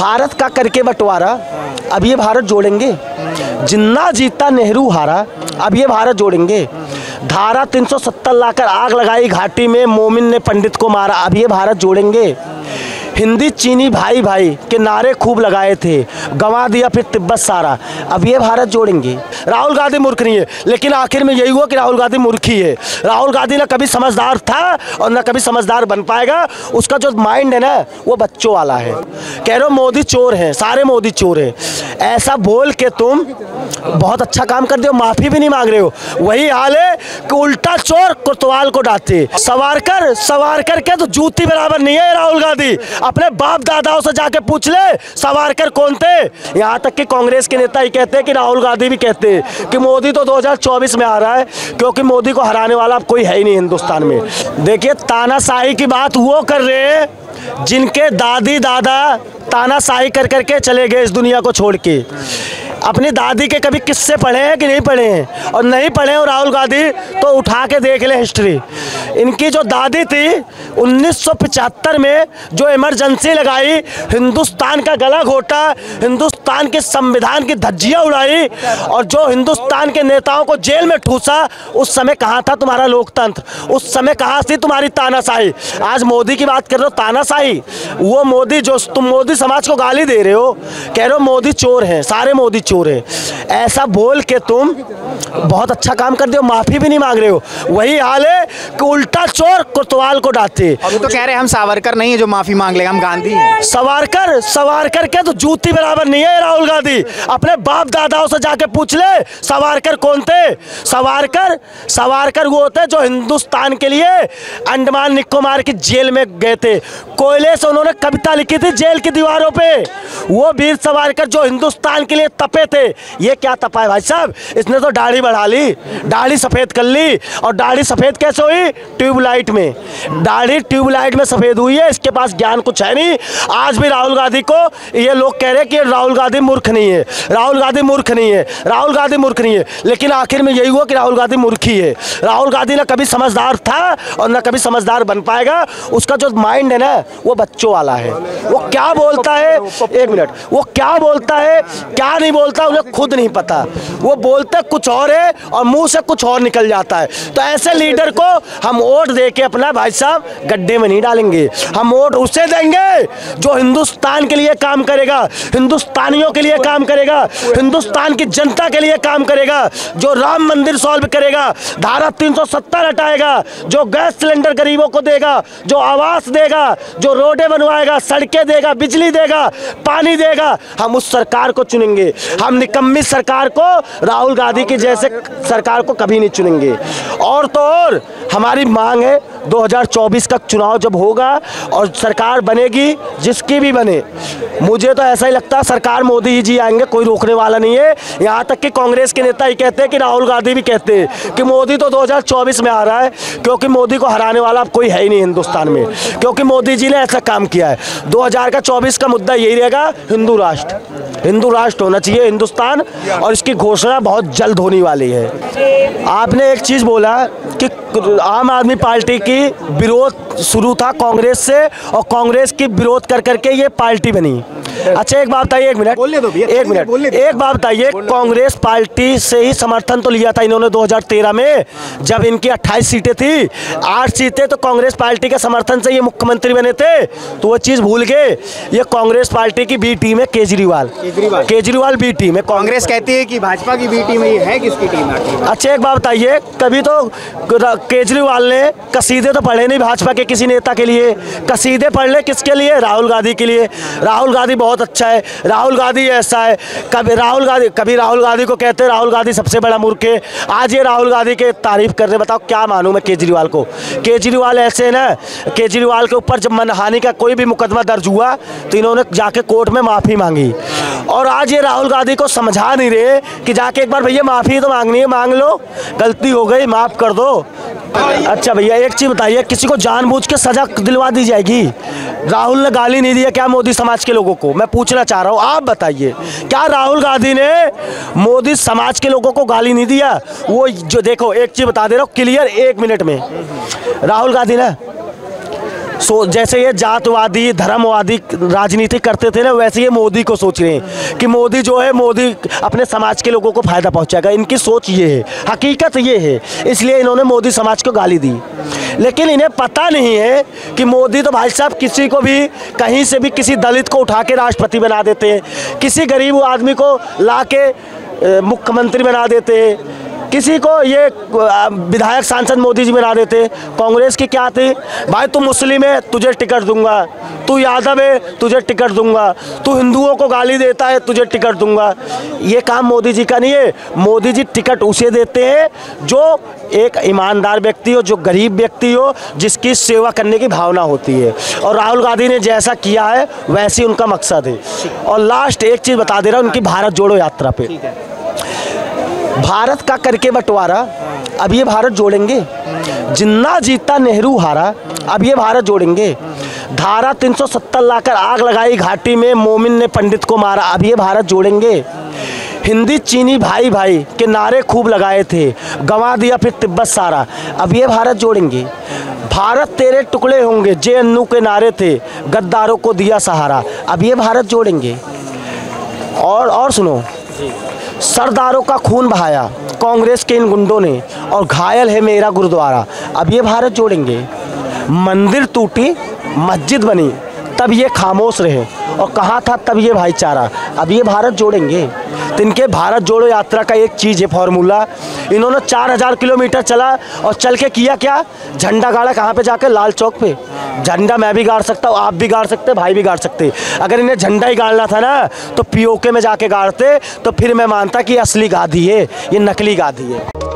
भारत का करके बंटवारा, अब ये भारत जोड़ेंगे। जिन्ना जीता नेहरू हारा, अब ये भारत जोड़ेंगे। धारा 370 लाकर आग लगाई घाटी में, मोमिन ने पंडित को मारा, अब ये भारत जोड़ेंगे। हिंदी चीनी भाई भाई के नारे खूब लगाए थे, गंवा दिया फिर तिब्बत सारा, अब ये भारत जोड़ेंगे। राहुल गांधी मूर्ख नहीं है, लेकिन आखिर में यही हुआ कि राहुल गांधी मूर्ख ही है। राहुल गांधी ना कभी समझदार था और ना कभी समझदार बन पाएगा। उसका जो माइंड है ना वो बच्चों वाला है। कह रहे हो मोदी चोर हैं, सारे मोदी चोर हैं, ऐसा बोल के तुम बहुत अच्छा काम कर दो, माफी भी नहीं मांग रहे हो। वही हाल है कि उल्टा चोर कोतवाल को डांटे। सवारकर के तो जूती बराबर नहीं है राहुल गांधी। अपने बाप दादाओं से जाके पूछ ले सावरकर कौन थे। यहाँ तक कि कांग्रेस के नेता ही कहते हैं कि राहुल गांधी भी कहते हैं कि मोदी तो 2024 में आ रहा है, क्योंकि मोदी को हराने वाला अब कोई है ही नहीं हिंदुस्तान में। देखिए तानाशाही की बात वो कर रहे हैं जिनके दादी दादा तानाशाही कर करके चले गए इस दुनिया को छोड़ के। अपनी दादी के कभी किस्से पढ़े हैं कि नहीं पढ़े हैं? और नहीं पढ़े हो राहुल गांधी तो उठा के देख ले हिस्ट्री। इनकी जो दादी थी 1975 में जो इमरजेंसी लगाई, हिंदुस्तान का गला घोटा, हिंदुस्तान के संविधान की धज्जियां उड़ाई और जो हिंदुस्तान के नेताओं को जेल में ठूसा, उस समय कहाँ था तुम्हारा लोकतंत्र? उस समय कहाँ थी तुम्हारी तानाशाही? आज मोदी की बात कर रहे हो तानाशाही, वो मोदी जो तुम मोदी समाज को गाली दे रहे हो, कह रहे हो मोदी चोर हैं, सारे मोदी चोर हैं, ऐसा बोल के तुम बहुत अच्छा काम कर दो, माफी भी नहीं मांग रहे हो। वही हाल है कि उल्टा चोर कोतवाल को डांटे। अभी तो कह रहे हैं हम सावरकर नहीं है जो माफी मांग ले, हम गांधी हैं। सवारकर के तो जूती बराबर नहीं है राहुल गांधी। अपने बाप दादाओं से जाके पूछ ले सावरकर कौन थे। सवारकर वो होते जो हिंदुस्तान के लिए अंडमान निकोबार की जेल में गए थे, कोयले से उन्होंने कविता लिखी थी जेल की दीवारों पे। वो वीर सावरकर जो हिंदुस्तान के लिए तपे थे। ये क्या तपा है भाई साहब? इसने तो दाढ़ी बढ़ा ली, दाढ़ी सफेद कर ली। और दाढ़ी सफेद कैसे हुई? ट्यूबलाइट में। दाढ़ी ट्यूबलाइट में सफेद हुई है। इसके पास ज्ञान कुछ है नहीं। आज भी राहुल गांधी को ये लोग कह रहे हैं कि राहुल गांधी मूर्ख नहीं है, राहुल गांधी मूर्ख नहीं है, राहुल गांधी मूर्ख नहीं है, लेकिन आखिर में यही हुआ कि राहुल गांधी मूर्ख ही है। राहुल गांधी ना कभी समझदार था और ना कभी समझदार बन पाएगा। उसका जो माइंड है ना वो बच्चों वाला है। वो क्या बोलता है, एक मिनट, वो क्या बोलता है क्या नहीं बोलता उन्हें खुद नहीं पता। वो बोलते कुछ और है और मुंह से कुछ और निकल जाता है। तो ऐसे लीडर को हम वोट दे के अपना भाई साहब गड्ढे में नहीं डालेंगे। हम वोट उसे देंगे जो हिंदुस्तान के लिए काम करेगा, हिंदुस्तानियों के लिए काम करेगा, हिंदुस्तान की जनता के लिए काम करेगा, जो राम मंदिर सॉल्व करेगा, धारा 370 हटाएगा, जो गैस सिलेंडर गरीबों को देगा, जो आवास देगा, जो रोडें बनवाएगा, सड़कें देगा, बिजली देगा, पानी देगा। हम उस सरकार को चुनेंगे। हम निकम्मी सरकार को, राहुल गांधी की जैसे सरकार को कभी नहीं चुनेंगे। और तो और हमारी मांग है 2024 का चुनाव जब होगा और सरकार बनेगी, जिसकी भी बने, मुझे तो ऐसा ही लगता है सरकार मोदी जी आएंगे, कोई रोकने वाला नहीं है। यहाँ तक कि कांग्रेस के नेता ही कहते हैं कि राहुल गांधी भी कहते हैं कि मोदी तो 2024 में आ रहा है, क्योंकि मोदी को हराने वाला अब कोई है ही नहीं हिंदुस्तान में, क्योंकि मोदी जी ने ऐसा काम किया है। 2024 का मुद्दा यही रहेगा, हिंदू राष्ट्र होना चाहिए हिंदुस्तान, और इसकी घोषणा बहुत जल्द होने वाली है। आपने एक चीज़ बोला कि आम आदमी पार्टी की विरोध शुरू था कांग्रेस से और कांग्रेस की विरोध कर करके ये पार्टी बनी। अच्छा एक बात बताइए, एक मिनट, एक बात बताइए, कांग्रेस पार्टी से ही समर्थन तो लिया था इन्होंने 2013 में, जब इनकी 28 सीटें थी, 8 सीटें तो कांग्रेस पार्टी के समर्थन से ये मुख्यमंत्री बने थे। तो वो चीज़ भूल गए। ये कांग्रेस पार्टी की बी टीम है, केजरीवाल बी टीम है। कांग्रेस कहती है कि भाजपा की बी टीम है, ये है किसकी टीम है? अच्छा एक बात बताइए, कभी तो केजरीवाल ने कसीदे तो पढ़े नहीं भाजपा के किसी नेता के लिए। कसीदे पढ़ ले किसके लिए? राहुल गांधी के लिए। राहुल गांधी बहुत अच्छा है, राहुल गांधी ऐसा है। कभी राहुल गांधी को कहते हैं राहुल गांधी सबसे बड़ा मूर्ख है। आज ये राहुल गांधी के तारीफ कर रहे, बताओ क्या मानूं मैं केजरीवाल को? केजरीवाल ऐसे ना, केजरीवाल के ऊपर जब मनहानि का कोई भी मुकदमा दर्ज हुआ तो इन्होंने जाके कोर्ट में माफ़ी मांगी, और आज ये राहुल गांधी को समझा नहीं रहे कि जाके एक बार भैया माफ़ी तो मांगनी है, मांग लो, गलती हो गई माफ़ कर दो। अच्छा भैया एक चीज़ बताइए, किसी को जानबूझ के सजा दिलवा दी जाएगी? राहुल ने गाली नहीं दिया क्या मोदी समाज के लोगों को? मैं पूछना चाह रहा हूँ, आप बताइए, क्या राहुल गांधी ने मोदी समाज के लोगों को गाली नहीं दिया? वो जो देखो एक चीज़ बता दे रहा हूँ क्लियर, 1 मिनट में, राहुल गांधी ने जैसे ये जातवादी धर्मवादी राजनीति करते थे ना, वैसे ये मोदी को सोच रहे हैं कि मोदी जो है, मोदी अपने समाज के लोगों को फ़ायदा पहुंचाएगा। इनकी सोच ये है, हकीकत ये है, इसलिए इन्होंने मोदी समाज को गाली दी। लेकिन इन्हें पता नहीं है कि मोदी तो भाई साहब किसी को भी कहीं से भी किसी दलित को उठा के राष्ट्रपति बना देते हैं, किसी गरीब आदमी को ला के मुख्यमंत्री बना देते हैं, किसी को ये विधायक सांसद मोदी जी बना देते। कांग्रेस की क्या थी, भाई तू मुस्लिम है तुझे टिकट दूंगा, तू यादव है तुझे टिकट दूंगा, तू हिंदुओं को गाली देता है तुझे टिकट दूंगा। ये काम मोदी जी का नहीं है। मोदी जी टिकट उसे देते हैं जो एक ईमानदार व्यक्ति हो, जो गरीब व्यक्ति हो, जिसकी सेवा करने की भावना होती है। और राहुल गांधी ने जैसा किया है वैसे उनका मकसद है। और लास्ट एक चीज़ बता दे रहा हूँ उनकी भारत जोड़ो यात्रा पे, भारत का करके बंटवारा अब ये भारत जोड़ेंगे, जिन्ना जीता नेहरू हारा अब ये भारत जोड़ेंगे, धारा 370 लाकर आग लगाई घाटी में, मोमिन ने पंडित को मारा अब ये भारत जोड़ेंगे, हिंदी चीनी भाई भाई के नारे खूब लगाए थे, गंवा दिया फिर तिब्बत सारा अब ये भारत जोड़ेंगे, भारत तेरे टुकड़े होंगे JNU के नारे थे, गद्दारों को दिया सहारा अब ये भारत जोड़ेंगे। और सुनो, सरदारों का खून बहाया कांग्रेस के इन गुंडों ने, और घायल है मेरा गुरुद्वारा अब ये भारत जोड़ेंगे, मंदिर टूटी मस्जिद बनी तब ये खामोश रहे, और कहाँ था तब ये भाईचारा अब ये भारत जोड़ेंगे। तो इनके भारत जोड़ो यात्रा का एक चीज़ है फॉर्मूला, इन्होंने 4000 किलोमीटर चला और चल के किया क्या, झंडा गाड़ा कहाँ पे जाकर, लाल चौक पे। झंडा मैं भी गाड़ सकता हूँ, आप भी गाड़ सकते, भाई भी गाड़ सकते। अगर इन्हें झंडा ही गाड़ना था ना तो POK में जाके गाड़ते, तो फिर मैं मानता कि असली गांधी है, ये नकली गांधी है।